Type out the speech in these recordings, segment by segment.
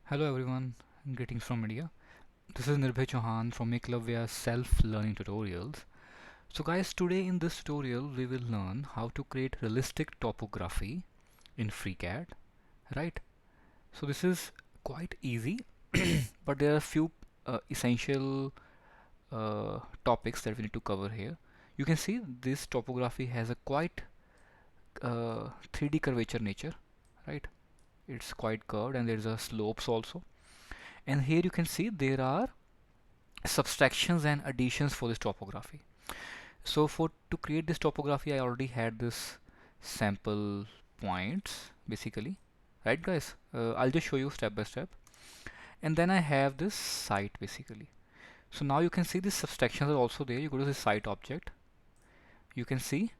Hello everyone, greetings from India. This is Nirbhay Chauhan from Eklavya self-learning tutorials. So guys, today in this tutorial we will learn how to create realistic topography in FreeCAD, right? So this is quite easy, but there are a few essential topics that we need to cover here. You can see this topography has a quite 3D curvature nature, right? It's quite curved and there's a slopes also. And here you can see there are subtractions and additions for this topography. So for to create this topography I already had this sample points basically, right guys? I'll just show you step by step, and then I have this site basically. So now you can see these subtractions are also there. You go to the site object, you can see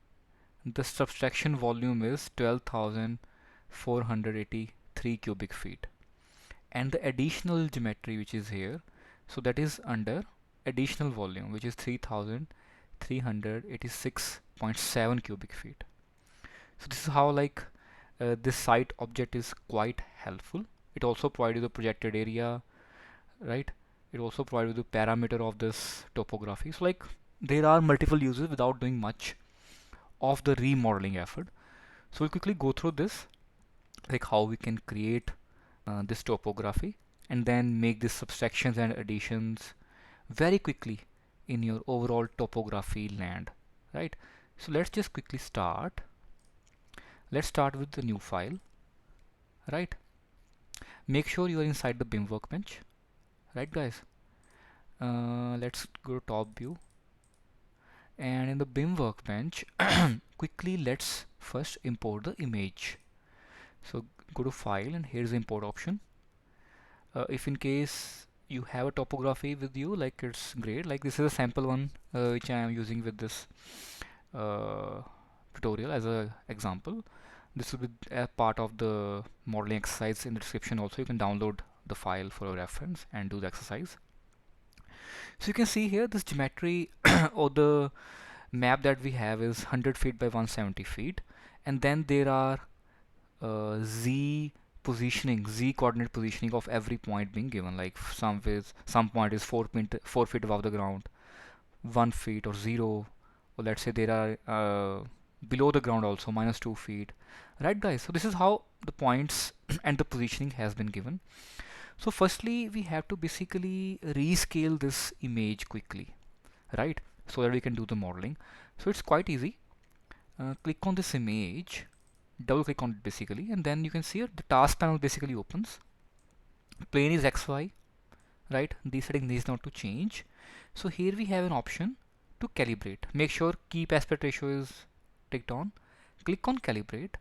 the subtraction volume is 12,483 cubic feet, and the additional geometry which is here, so that is under additional volume, which is 3,386.7 cubic feet. So this is how this site object is quite helpful. It also provides you the projected area, right? It also provides you the parameter of this topography. So there are multiple uses without doing much of the remodeling effort. So we'll quickly go through this, like how we can create this topography and then make these subtractions and additions very quickly in your overall topography land, right? So let's just quickly start. Let's start with the new file, right? Make sure you are inside the BIM Workbench, right guys? Let's go to top view, and in the BIM Workbench quickly let's first import the image. So go to file and here's the import option. If in case you have a topography with you, like it's great, like this is a sample one which I am using with this uh, tutorial as a example. This will be a part of the modeling exercise in the description also. You can download the file for your reference and do the exercise. So you can see here this geometry or the map that we have is 100 feet by 170 feet, and then there are z coordinate positioning of every point being given, like some point is 4 feet above the ground, 1 feet or 0, or let's say there are below the ground also -2 feet, right guys? So this is how the points and the positioning has been given. So firstly we have to basically rescale this image quickly, right, so that we can do the modeling. So it's quite easy. Click on this image, double click on it basically, and then you can see the task panel basically opens. Plane is XY, right? These settings needs not to change. So here we have an option to calibrate. Make sure keep aspect ratio is ticked on. Click on calibrate,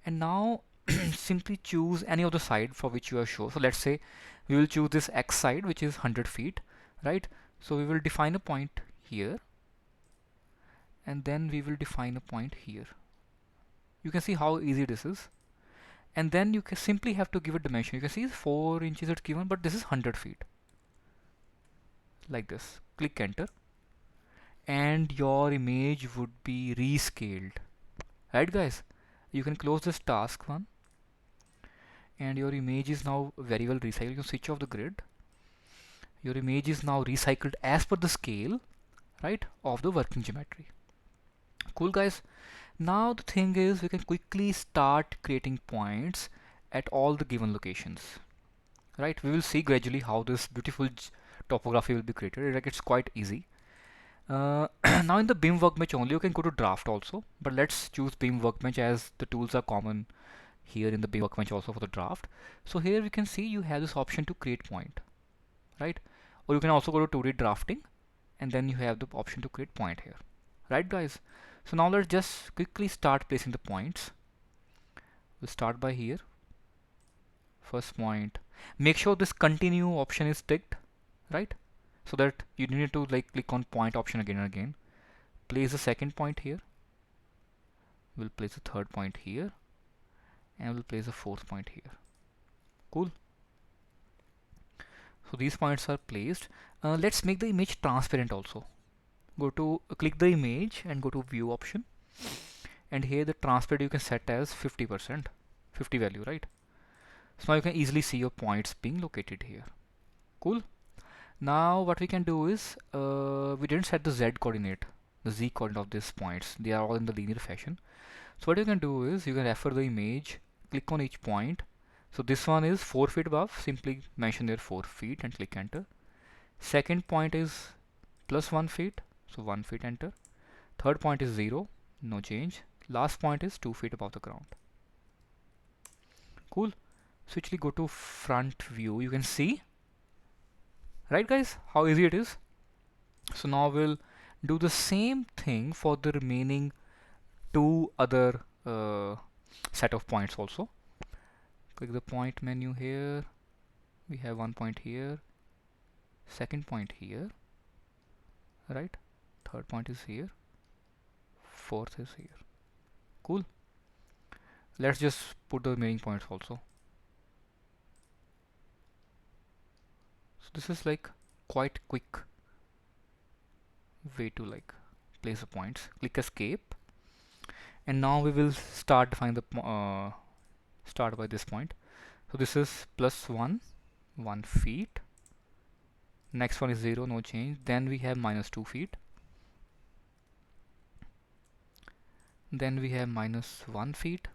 and now simply choose any of the side for which you are sure. So let's say we will choose this X side, which is 100 feet, right? So we will define a point here, and then we will define a point here. You can see how easy this is. And then you can simply have to give a dimension. You can see 4 inches it's given, but this is 100 feet, like this. Click enter, and your image would be rescaled, right guys? You can close this task one, and your image is now very well recycled. You can switch off the grid. Your image is now recycled as per the scale, right, of the working geometry. Cool guys. Now the thing is we can quickly start creating points at all the given locations, right? We will see gradually how this beautiful topography will be created. Like it's quite easy. Now in the BIM Workbench only, you can go to draft also, but let's choose BIM Workbench as the tools are common here in the BIM Workbench also for the draft. So here we can see you have this option to create point, right? Or you can also go to 2D drafting, and then you have the option to create point here, right guys? So now let's just quickly start placing the points. We'll start by here. First point. Make sure this continue option is ticked, right? So that you need to click on point option again and again. Place the second point here. We'll place the third point here, and we'll place the fourth point here. Cool. So these points are placed. Let's make the image transparent also. Go to click the image and go to view option, and here the transparent you can set as 50%, 50 value, right? So now you can easily see your points being located here. Cool. Now what we can do is, we didn't set the z coordinate, the z coordinate of these points. They are all in the linear fashion. So what you can do is, you can refer the image, click on each point. So this one is 4 feet above, simply mention there 4 feet and click enter. Second point is plus 1 feet, so 1 feet, enter. Third point is 0, no change. Last point is 2 feet above the ground. Cool. So actually go to front view, you can see, right guys, how easy it is. So now we'll do the same thing for the remaining two other set of points also. Click the point menu here. We have one point here, second point here, right? Third point is here, fourth is here. Cool. Let's just put the remaining points also. So this is like quite quick way to like place the points. Click escape, and now we will start defining the start by this point. So this is plus 1 feet. Next one is 0, no change. Then we have minus 2 feet. Then we have minus 1 feet.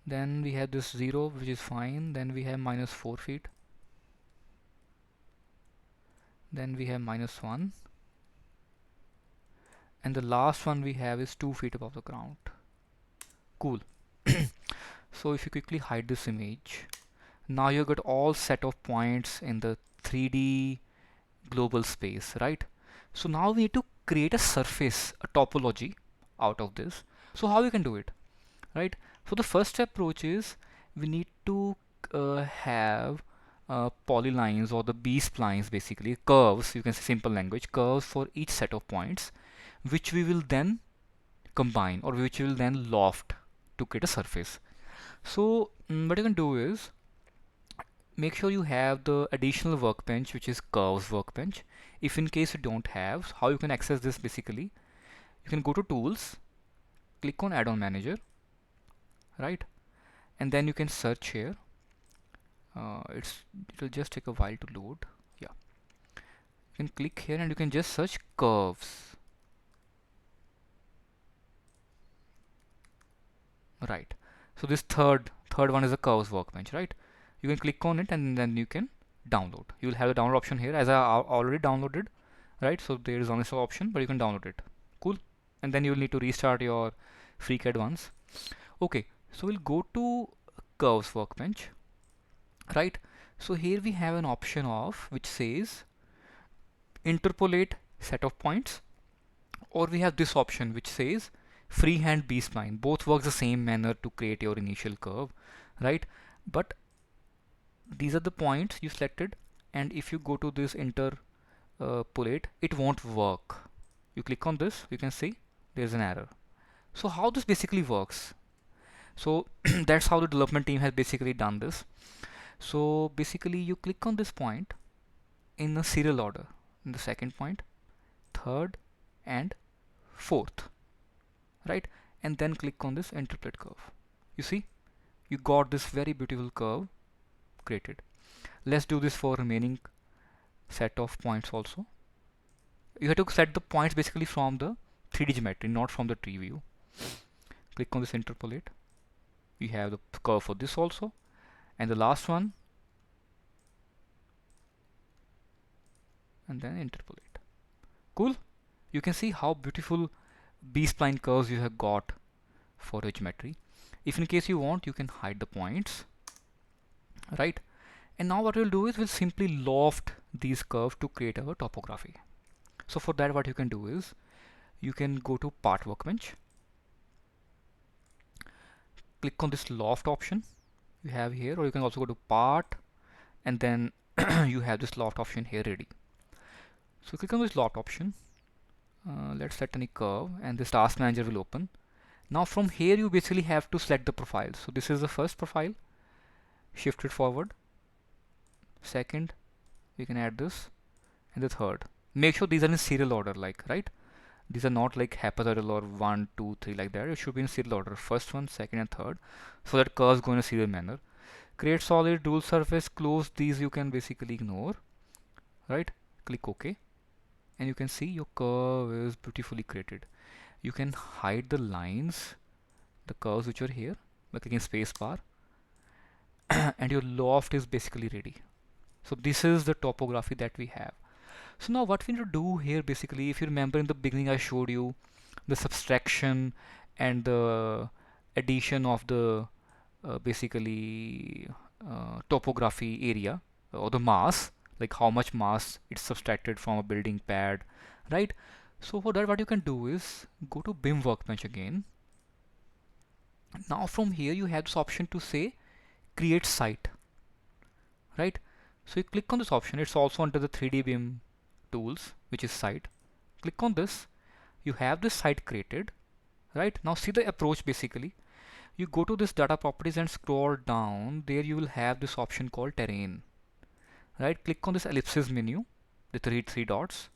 Then we have this 0, which is fine. Then we have minus 4 feet. Then we have minus 1. And the last one we have is 2 feet above the ground. Cool. So if you quickly hide this image, now you got all set of points in the 3D global space, right? So now we need to create a surface, a topology out of this. So how we can do it, right? So the first approach is, we need to have polylines, or the B-splines, basically curves, you can say simple language, curves for each set of points, which we will then combine, or which we will then loft to create a surface. So what you can do is, make sure you have the additional workbench, which is curves workbench. If in case you don't have, how you can access this, basically you can go to tools, click on add-on manager, right? And then you can search here. It'll just take a while to load. Yeah, you can click here and you can just search curves, right? So this third one is a curves workbench, right? You can click on it and then you can download. You will have the download option here, as I already downloaded, right? So there is uninstall option, but you can download it. Cool. And then you will need to restart your FreeCAD once. Okay, so we'll go to curves workbench, right? So here we have an option of which says interpolate set of points, or we have this option which says freehand B-spline. Both works the same manner to create your initial curve, right? But these are the points you selected, and if you go to this interpolate, it won't work. You click on this, you can see there's an error. So how this basically works? So that's how the development team has basically done this. So basically you click on this point in a serial order, in the second point, third and fourth, right? And then click on this interpolate curve. You see, you got this very beautiful curve created. Let's do this for remaining set of points also. You have to set the points basically from the 3D geometry, not from the tree view. Click on this interpolate. We have the curve for this also, and the last one, and then interpolate. Cool. You can see how beautiful B-spline curves you have got for the geometry. If in case you want, you can hide the points, right? And now what we'll do is, we'll simply loft these curves to create our topography. So for that, what you can do is, you can go to part workbench, click on this loft option you have here, or you can also go to part, and then you have this loft option here ready. So click on this loft option. Let's set any curve, and this task manager will open. Now from here you basically have to select the profile. So this is the first profile, shift it forward. Second, we can add this, and the third. Make sure these are in serial order, like, right? These are not like haphazard or 1, 2, 3 like that. It should be in serial order. First one, second, and third. So that curves go in a serial manner. Create solid, rule surface, close. These you can basically ignore. Right? Click OK. And you can see your curve is beautifully created. You can hide the lines, the curves which are here by clicking spacebar. And your loft is basically ready. So this is the topography that we have. So now what we need to do here basically, if you remember in the beginning I showed you the subtraction and the addition of the basically topography area or the mass, like how much mass it's subtracted from a building pad, right? So for that what you can do is go to BIM Workbench again. Now from here you have this option to say create site, right? So you click on this option. It's also under the 3D BIM tools, which is site. Click on this. You have this site created, right? Now see the approach basically. You go to this data properties and scroll down. There you will have this option called terrain, right? Click on this ellipsis menu, the three dots,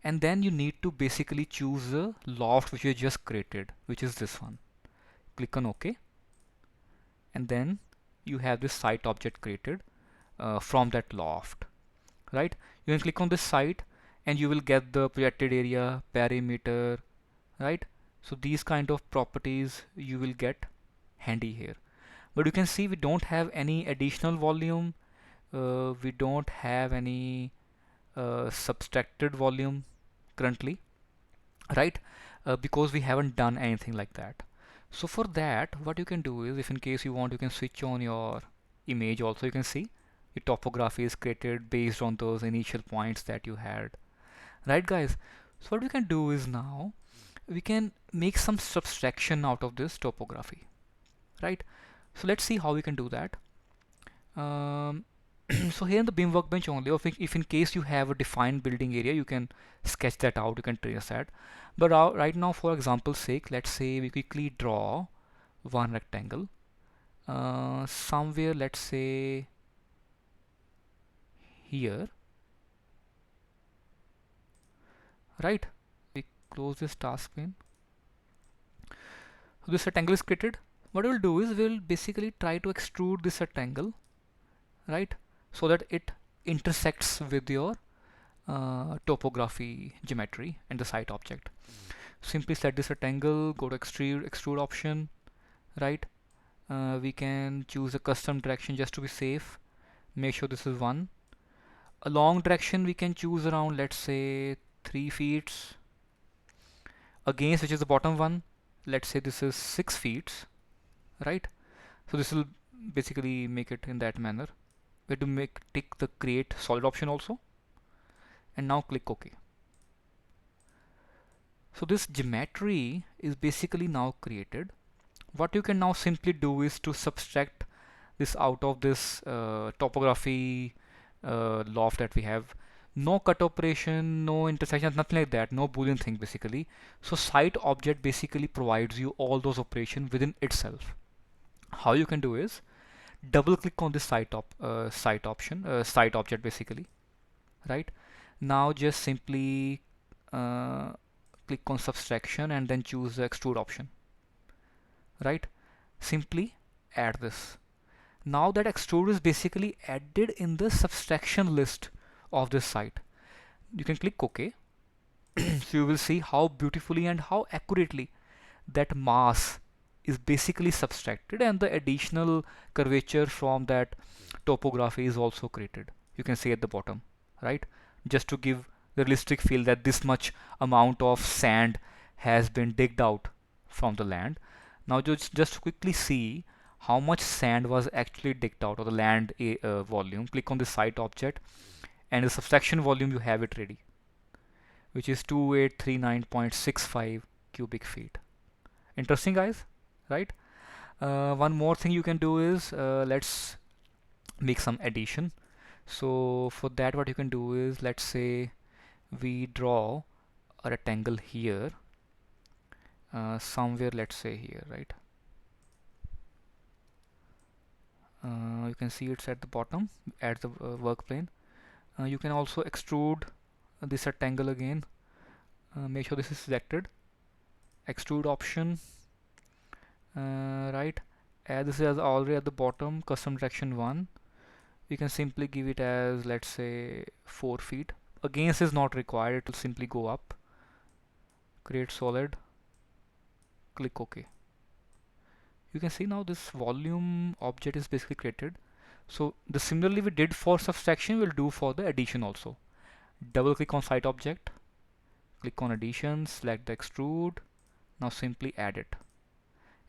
and then you need to basically choose the loft which you just created, which is this one. Click on OK, and then you have this site object created from that loft, right? You can click on this site and you will get the projected area, perimeter, right? So these kind of properties you will get handy here. But you can see we don't have any additional volume, we don't have any subtracted volume currently, right? Because we haven't done anything like that. So for that, what you can do is, if in case you want, you can switch on your image also. You can see your topography is created based on those initial points that you had, right guys? So what we can do is now we can make some subtraction out of this topography, right? So let's see how we can do that. um, so here in the BIM Workbench only, or if in case you have a defined building area, you can sketch that out, you can trace that. But right now, for example's sake, let's say we quickly draw one rectangle somewhere, let's say here, right? We close this task pane. So this rectangle is created. What we'll do is we'll basically try to extrude this rectangle, right? So that it intersects with your topography geometry and the site object. Simply select this rectangle, go to extrude option, right? We can choose a custom direction just to be safe. Make sure this is 1. A long direction we can choose around, let's say 3 feet. Against, which is the bottom one, let's say this is 6 feet, right? So this will basically make it in that manner. We have to tick the create solid option also, and now click OK. So this geometry is basically now created. What you can now simply do is to subtract this out of this topography loft that we have. No cut operation, no intersection, nothing like that, no boolean thing basically. So site object basically provides you all those operations within itself. How you can do is double click on this site option, site object basically, right? Now just simply uh, click on subtraction and then choose the extrude option, right? Simply add this. Now that extrude is basically added in the subtraction list of this site. You can click OK. So you will see how beautifully and how accurately that mass is basically subtracted, and the additional curvature from that topography is also created. You can see at the bottom, right? Just to give the realistic feel that this much amount of sand has been digged out from the land. Now just quickly see how much sand was actually digged out of the land volume. Click on the site object, and the subtraction volume you have it ready, which is 2839.65 cubic feet. Interesting guys, right? One more thing you can do is let's make some addition. So for that what you can do is, let's say we draw a rectangle here somewhere, let's say here, right? You can see it's at the bottom at the work plane. You can also extrude this rectangle again. Make sure this is selected. Extrude option, right, as this is already at the bottom, custom direction 1, we can simply give it as, let's say, 4 feet. Against is not required, it will simply go up. Create solid, click OK. You can see now this volume object is basically created. So the similarly we did for subtraction, we'll do for the addition also. Double click on site object, click on addition, select the extrude, now simply add it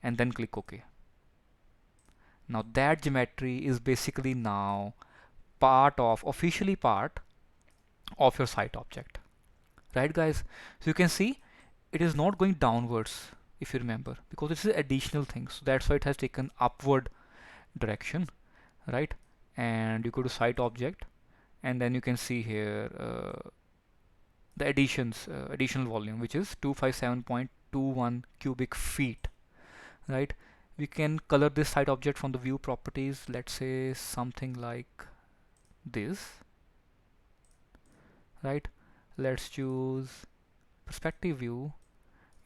and then click OK. Now that geometry is basically now officially part of your site object, right guys? So you can see it is not going downwards, if you remember, because this is additional thing, so that's why it has taken upward direction, right? And you go to site object, and then you can see here the additional volume, which is 257.21 cubic feet, right? We can color this site object from the view properties, let's say something like this, right? Let's choose perspective view,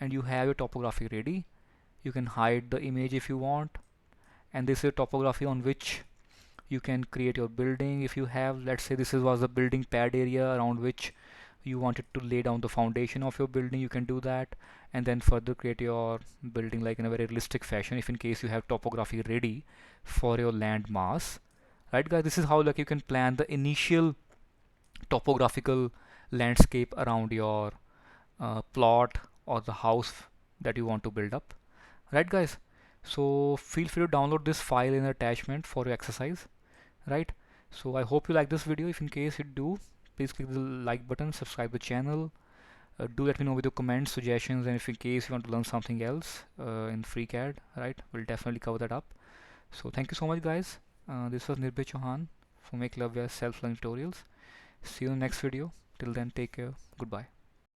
and you have your topography ready. You can hide the image if you want, and this is topography on which you can create your building. If you have, let's say this was the building pad area around which you wanted to lay down the foundation of your building, you can do that, and then further create your building like in a very realistic fashion, if in case you have topography ready for your land mass, right guys? This is how like you can plan the initial topographical landscape around your plot or the house that you want to build up, right guys? So feel free to download this file in attachment for your exercise, right? So I hope you like this video. If in case you do, please click the like button, subscribe the channel, do let me know with your comments, suggestions, and if in case you want to learn something else in FreeCAD, right, we'll definitely cover that up. So thank you so much guys. This was Nirbhay Chauhan from Eklavya self-learning tutorials. See you in the next video. Till then, take care. Goodbye.